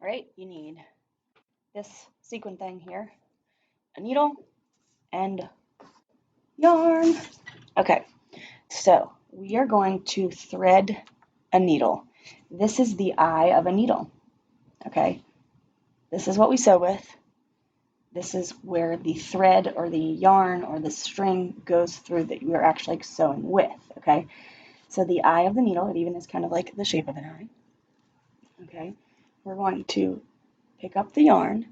All right, you need this sequin thing here, a needle, and yarn. Okay, so we are going to thread a needle. This is the eye of a needle. Okay, this is what we sew with. This is where the thread or the yarn or the string goes through that you are actually sewing with. Okay, so the eye of the needle, it even is kind of like the shape of an eye. Okay, we're going to pick up the yarn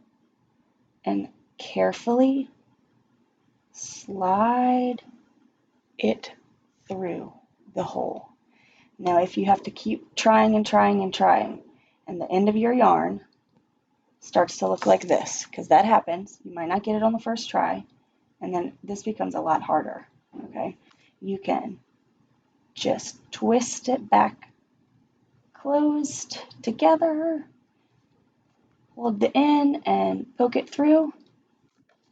and carefully slide it through the hole. Now, if you have to keep trying and trying and trying, and the end of your yarn starts to look like this, because that happens, you might not get it on the first try, and then this becomes a lot harder, okay? You can just twist it back closed together, hold the end and poke it through,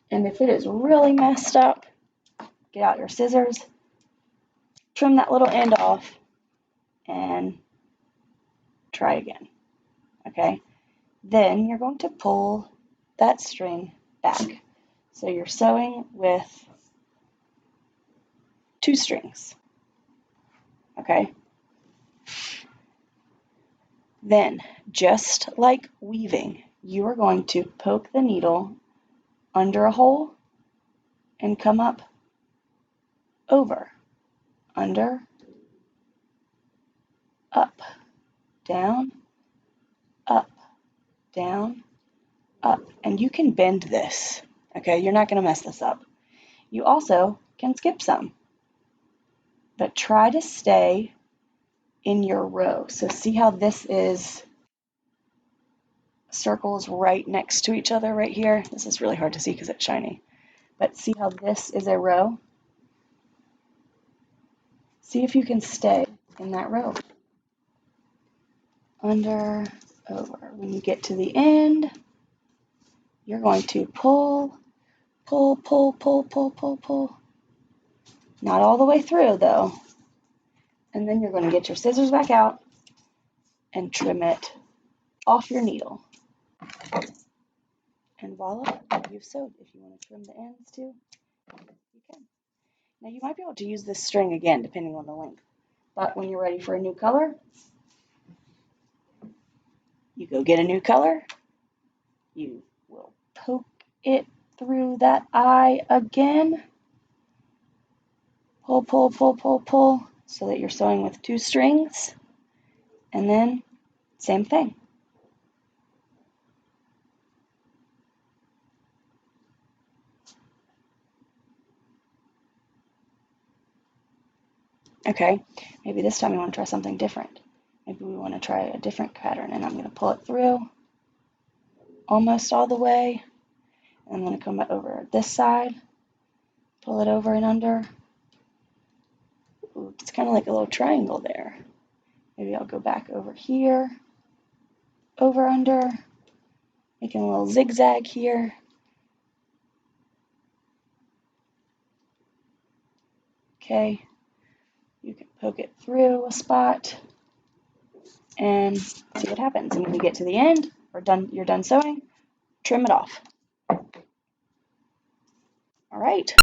and if it is really messed up, get out your scissors, trim that little end off, and try again, okay? Then you're going to pull that string back. So you're sewing with 2 strings, okay? Then, just like weaving, you are going to poke the needle under a hole and come up, over, under, up, down, up, down, up. And you can bend this, okay? You're not going to mess this up. You also can skip some, but try to stay in your row. So see how this is circles right next to each other right here? This is really hard to see because it's shiny. But see how this is a row? See if you can stay in that row. Under, over. When you get to the end, you're going to pull, pull, pull, pull, pull, pull, pull. Not all the way through though. And then you're going to get your scissors back out and trim it off your needle. And voila, you've sewed. If you want to trim the ends too, you can. Now you might be able to use this string again depending on the length. But when you're ready for a new color, you go get a new color. You will poke it through that eye again. Pull, pull, pull, pull, pull, so that you're sewing with 2 strings. And then, same thing. Okay, maybe this time you want to try something different. Maybe we want to try a different pattern, and I'm going to pull it through almost all the way. And I'm going to come over this side, pull it over and under. Ooh, it's kind of like a little triangle there. Maybe I'll go back over here, over, under, making a little zigzag here. Okay, you can poke it through a spot and see what happens. And when you get to the end, you're done sewing, trim it off. All right.